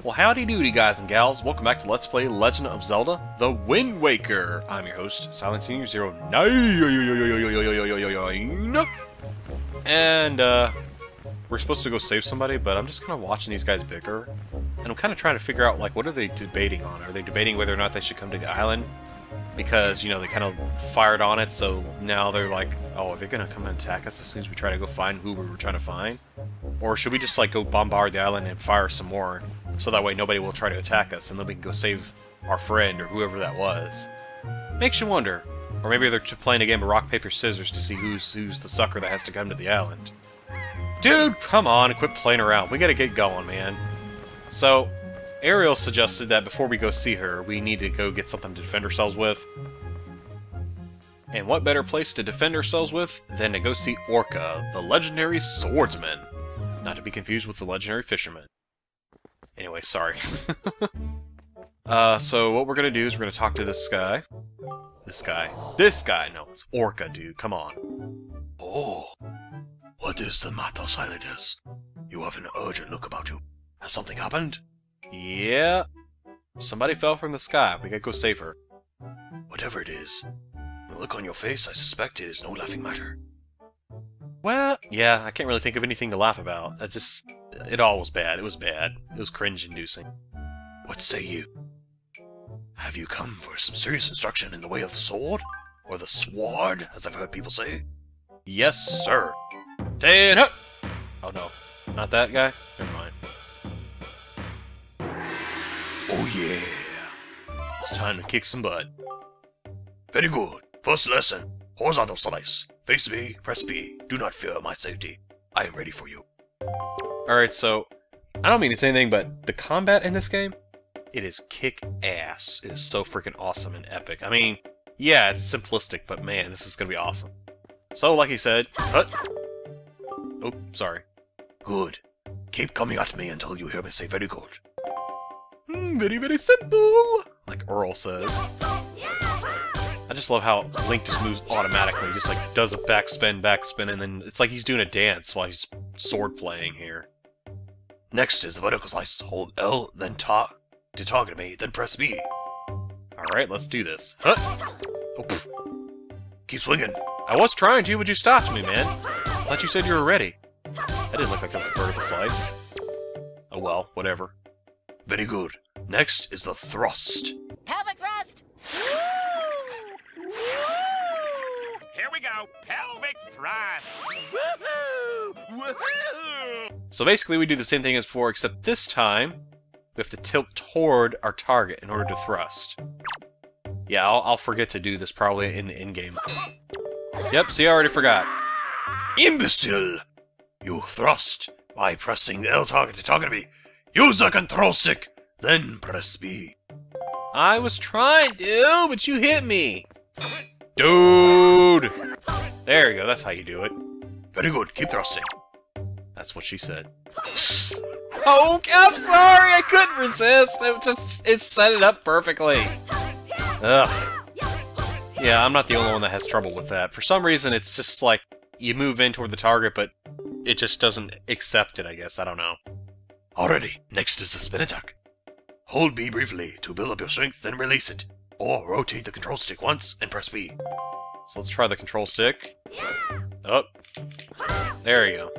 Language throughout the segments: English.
Well, howdy doody, guys and gals. Welcome back to Let's Play Legend of Zelda: The Wind Waker. I'm your host, Silent09. And, we're supposed to go save somebody, but I'm just kind of watching these guys bicker. And I'm kind of trying to figure out, like, what are they debating on? Are they debating whether or not they should come to the island? Because, you know, they kind of fired on it, so now they're like, oh, are they going to come and attack us as soon as we try to go find who we were trying to find? Or should we just, like, go bombard the island and fire some more, so that way nobody will try to attack us, and then we can go save our friend, or whoever that was? Makes you wonder. Or maybe they're playing a game of rock, paper, scissors to see who's the sucker that has to come to the island. Dude, come on, quit playing around. We gotta get going, man. So, Ariel suggested that before we go see her, we need to go get something to defend ourselves with. And what better place to defend ourselves with than to go see Orca, the legendary swordsman. Not to be confused with the legendary fisherman. Anyway, sorry. So what we're gonna do is we're gonna talk to this guy. This guy. No, it's Orca, dude. Come on. Oh, what is the matter, Silentness? You have an urgent look about you. Has something happened? Yeah. Somebody fell from the sky. We gotta go save her. Whatever it is, the look on your face, I suspect it is no laughing matter. Well, yeah, I can't really think of anything to laugh about. It all was bad. It was bad. It was cringe-inducing. What say you? Have you come for some serious instruction in the way of the sword? Or the sword, as I've heard people say? Yes, sir. Ten up! Oh no, not that guy? Never mind. Oh yeah. It's time to kick some butt. Very good. First lesson. Horizontal slice. Face B, press B. Do not fear my safety. I am ready for you. Alright, so, I don't mean to say anything, but the combat in this game, it is kick-ass. It is so freaking awesome and epic. I mean, yeah, it's simplistic, but man, this is gonna be awesome. So, like he said, cut. Oh, sorry. Good. Keep coming at me until you hear me say very good. Very, very simple! Like Earl says. I just love how Link just moves automatically, just like does a backspin, and then it's like he's doing a dance while he's sword playing here. Next is the vertical slice. Hold L, then to target me, then press B. Alright, let's do this. Huh? Oh, pff. Keep swinging. I was trying to, but you stopped me, man. I thought you said you were ready. That didn't look like a vertical slice. Oh well, whatever. Very good. Next is the thrust. Pelvic thrust! Here we go, pelvic thrust! Woohoo! Woohoo! So basically we do the same thing as before, except this time we have to tilt toward our target in order to thrust. Yeah, I'll forget to do this probably in the in-game. Yep, see, I already forgot. Imbecile! You thrust by pressing L target to target me. Use the control stick, then press B. I was trying to, but you hit me. Dude! There you go, that's how you do it. Very good, keep thrusting. That's what she said. Oh, I'm sorry, I couldn't resist. It set it up perfectly. Ugh. Yeah, I'm not the only one that has trouble with that. For some reason, it's just like, you move in toward the target, but it just doesn't accept it, I guess. I don't know. Alrighty, next is the spin attack. Hold B briefly to build up your strength, then release it. Or rotate the control stick once and press B. So let's try the control stick. Oh. There you go.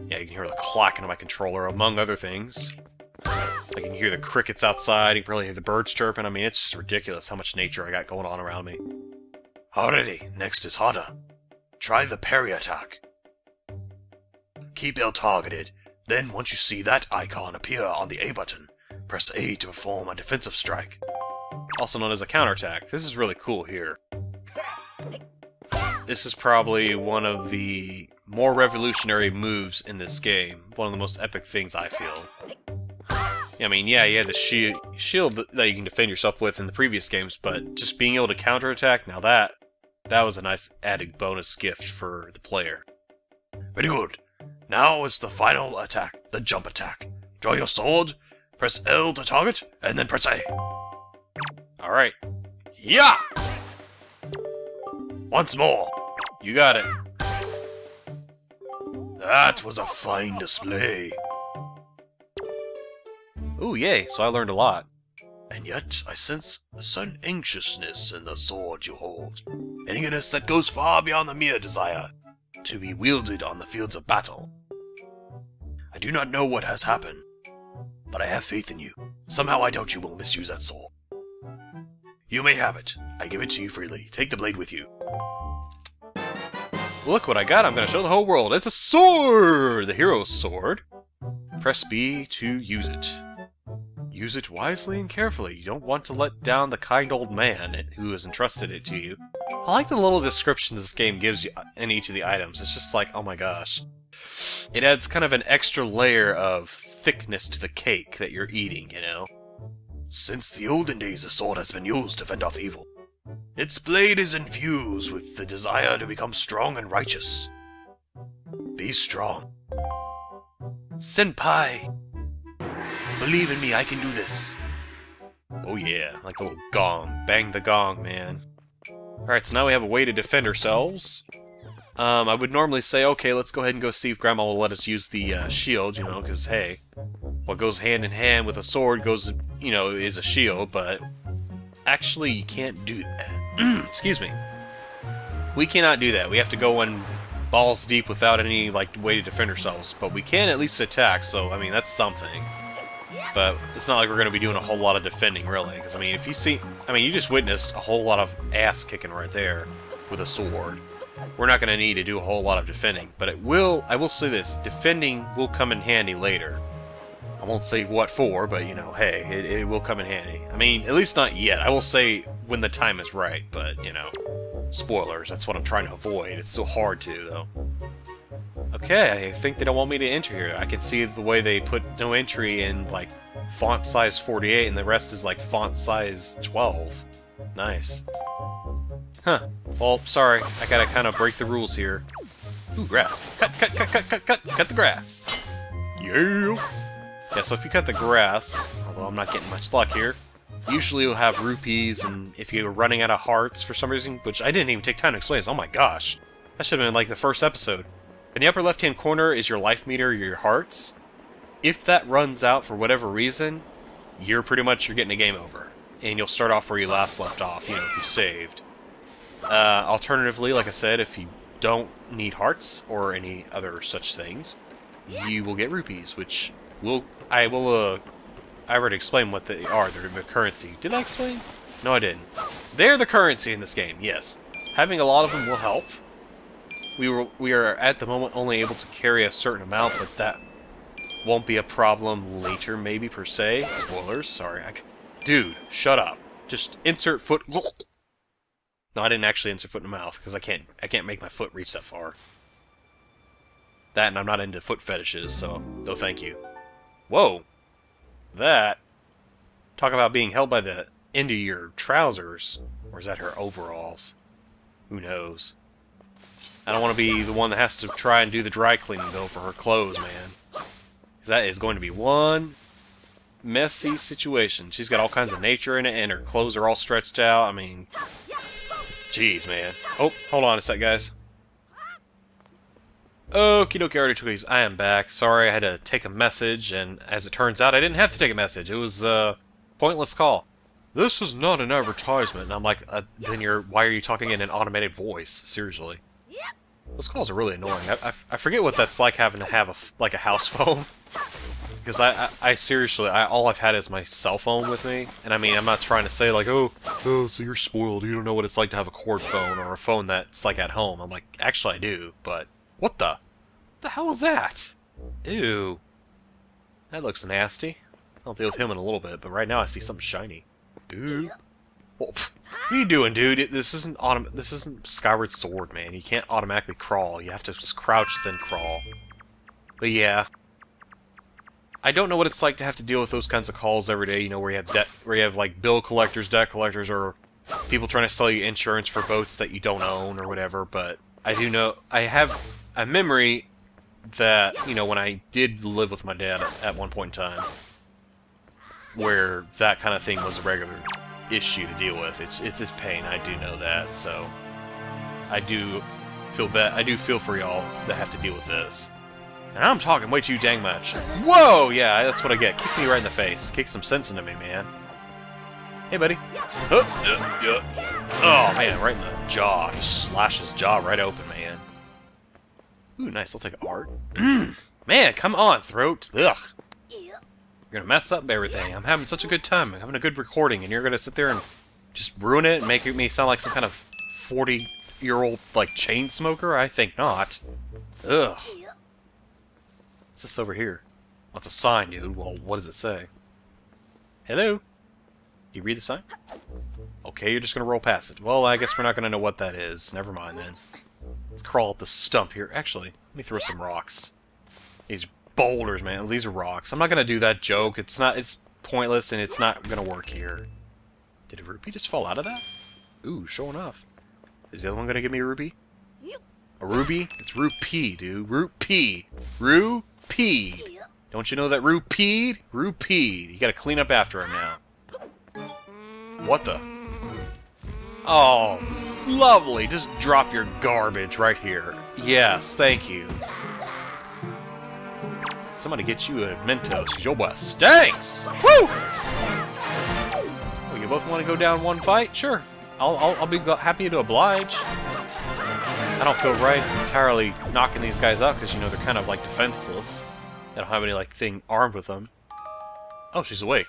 Yeah, you can hear the clacking of my controller, among other things. I can hear the crickets outside, you can probably hear the birds chirping. I mean, it's just ridiculous how much nature I got going on around me. Alrighty, next is harder. Try the parry attack. Keep L targeted, then once you see that icon appear on the A button, press A to perform a defensive strike. Also known as a counterattack. This is really cool here. This is probably one of the more revolutionary moves in this game. One of the most epic things, I feel. I mean, yeah, you had the shield that you can defend yourself with in the previous games, but just being able to counterattack, now that was a nice added bonus gift for the player. Very good. Now is the final attack, the jump attack. Draw your sword, press L to target, and then press A. Alright. Yeah! Once more. You got it. That was a fine display. Ooh, yay, so I learned a lot. And yet I sense a sudden anxiousness in the sword you hold, an eagerness that goes far beyond the mere desire to be wielded on the fields of battle. I do not know what has happened, but I have faith in you. Somehow I doubt you will misuse that sword. You may have it. I give it to you freely. Take the blade with you. Look what I got, I'm gonna show the whole world. It's a sword! The hero's sword. Press B to use it. Use it wisely and carefully. You don't want to let down the kind old man who has entrusted it to you. I like the little descriptions this game gives you in each of the items. It's just like, oh my gosh. It adds kind of an extra layer of thickness to the cake that you're eating, you know? Since the olden days, the sword has been used to fend off evil. Its blade is infused with the desire to become strong and righteous. Be strong. Senpai! Believe in me, I can do this. Oh yeah, like a little gong. Bang the gong, man. Alright, so now we have a way to defend ourselves. I would normally say, okay, let's go ahead and go see if Grandma will let us use the shield, you know, because, hey, what goes hand in hand with a sword goes, you know, is a shield, but actually you can't do that. Excuse me. We cannot do that. We have to go in balls deep without any, like, way to defend ourselves, but we can at least attack, so, I mean, that's something. But it's not like we're going to be doing a whole lot of defending, really, because, I mean, if you see, I mean, you just witnessed a whole lot of ass kicking right there with a sword. We're not going to need to do a whole lot of defending, but it will, I will say this, defending will come in handy later. I won't say what for, but, you know, hey, it will come in handy. I mean, at least not yet. I will say when the time is right, but, you know, spoilers, that's what I'm trying to avoid. It's so hard to, though. Okay, I think they don't want me to enter here. I can see the way they put no entry in, like, font size 48, and the rest is, like, font size 12. Nice. Huh. Well, sorry. I gotta kind of break the rules here. Ooh, grass. Cut the grass. Yeah! Yeah, so if you cut the grass, although I'm not getting much luck here, usually you'll have rupees, and if you're running out of hearts for some reason, which I didn't even take time to explain this, oh my gosh. That should have been, like, the first episode. In the upper left-hand corner is your life meter, your hearts. If that runs out for whatever reason, you're getting a game over. And you'll start off where you last left off, you know, if you saved. Alternatively, like I said, if you don't need hearts or any other such things, you will get rupees, which I already explained what they are. They're the currency. Did I explain? No, I didn't. They're the currency in this game, yes. Having a lot of them will help. We are at the moment only able to carry a certain amount, but that won't be a problem later, maybe, per se. Spoilers, sorry. Dude, shut up. Just insert foot... No, I didn't actually insert foot in the mouth, because I can't make my foot reach that far. That, and I'm not into foot fetishes, so no thank you. Whoa! That... Talk about being held by the end of your trousers. Or is that her overalls? Who knows? I don't want to be the one that has to try and do the dry cleaning, though, for her clothes, man. Because that is going to be one messy situation. She's got all kinds of nature in it, and her clothes are all stretched out. I mean... Jeez, man. Oh, hold on a sec, guys. Okie dokie, artichokes, I am back. Sorry, I had to take a message, and as it turns out, I didn't have to take a message. It was a pointless call. This is not an advertisement. And I'm like, then why are you talking in an automated voice? Seriously. Those calls are really annoying. I forget what that's like having to have a house phone. Because I seriously, all I've had is my cell phone with me. And I mean, I'm not trying to say like, oh, so you're spoiled. You don't know what it's like to have a cord phone or a phone that's like at home. I'm like, actually I do, but what the hell is that? Ew. That looks nasty. I'll deal with him in a little bit, but right now I see something shiny. Dude. Well, what are you doing, dude? This isn't Skyward Sword, man. You can't automatically crawl. You have to crouch then crawl. But yeah. I don't know what it's like to have to deal with those kinds of calls every day, you know, where you have like bill collectors, debt collectors, or people trying to sell you insurance for boats that you don't own or whatever, but I do know, I have a memory that, you know, when I did live with my dad at one point in time, where that kind of thing was a regular issue to deal with. It's a pain, I do know that, so I do feel for y'all that have to deal with this. And I'm talking way too dang much. Whoa! Yeah, that's what I get. Kick me right in the face. Kick some sense into me, man. Hey, buddy. Oh, man, right in the jaw. Just slash his jaw right open, man. Ooh, nice. I'll take art. Man, come on, throat. Ugh. You're gonna mess up everything. I'm having such a good time. I'm having a good recording, and you're gonna sit there and just ruin it and make me sound like some kind of 40-year-old, like, chain smoker? I think not. Ugh. What's this over here? What's a sign, dude? Well, what does it say? Hello? Can you read the sign? Okay, you're just gonna roll past it. Well, I guess we're not gonna know what that is. Never mind, then. Let's crawl up the stump here. Actually, let me throw some rocks. These boulders, man. These are rocks. I'm not gonna do that joke. It's pointless, and it's not gonna work here. Did a rupee just fall out of that? Ooh, sure enough. Is the other one gonna give me a rupee? A ruby? It's rupee, dude. Rupee. Rupee. Don't you know that rupeed? Rupeed. You gotta clean up after him now. What the? Oh, lovely. Just drop your garbage right here. Yes, thank you. Somebody get you a Mentos, because your boy stinks! Woo! Oh, you both want to go down one fight? Sure. I'll be happy to oblige. I don't feel right entirely knocking these guys out, because, you know, they're kind of, like, defenseless. They don't have any, like, thing armed with them. Oh, she's awake.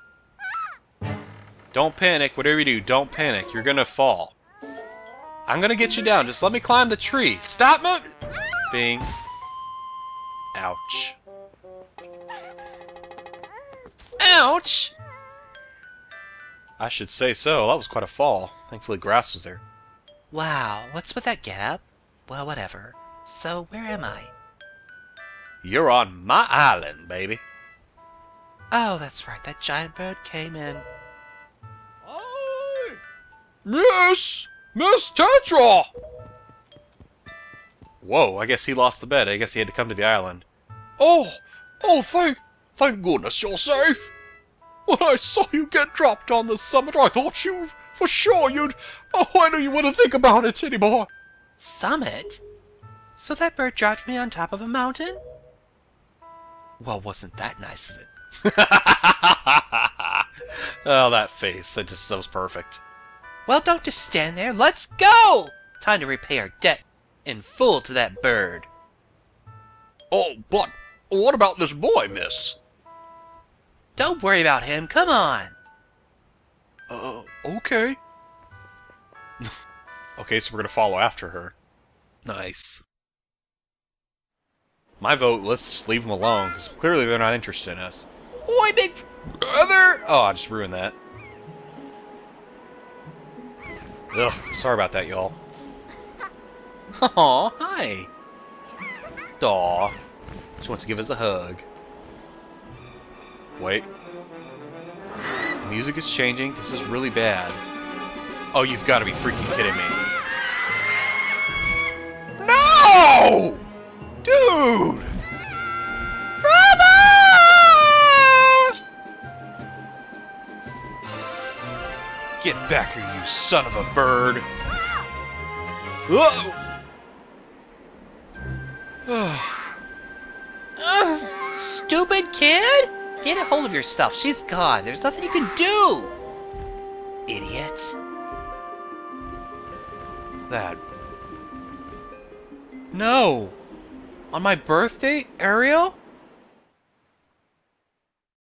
Don't panic. Whatever you do, don't panic. You're gonna fall. I'm gonna get you down. Just let me climb the tree. Stop moving. Ouch. Ouch! I should say so. That was quite a fall. Thankfully, grass was there. Wow, what's with that getup? Well, whatever. So, where am I? You're on my island, baby. Oh, that's right. That giant bird came in. Miss Tetra! Whoa, I guess he lost the bet. I guess he had to come to the island. Oh, thank goodness you're safe. When I saw you get dropped on the summit, I thought for sure you'd... Oh, I knew you wouldn't think about it anymore. Summit? So that bird dropped me on top of a mountain? Well, wasn't that nice of it? Oh, that face. That was perfect. Well, don't just stand there. Let's go! Time to repay our debt in full to that bird. Oh, but what about this boy, miss? Don't worry about him. Come on. Okay. Okay, so we're gonna follow after her. Nice. My vote, let's just leave them alone, because clearly they're not interested in us. Oi, big brother! Oh, I just ruined that. Ugh, sorry about that, y'all. Aw, hi. Aw. She wants to give us a hug. Wait. The music is changing. This is really bad. Oh, you've got to be freaking kidding me. No! Dude! Brother! Get back here, you son of a bird! Whoa! Stupid kid! Get a hold of yourself. She's gone. There's nothing you can do. Idiot. That. No! On my birthday, Ariel?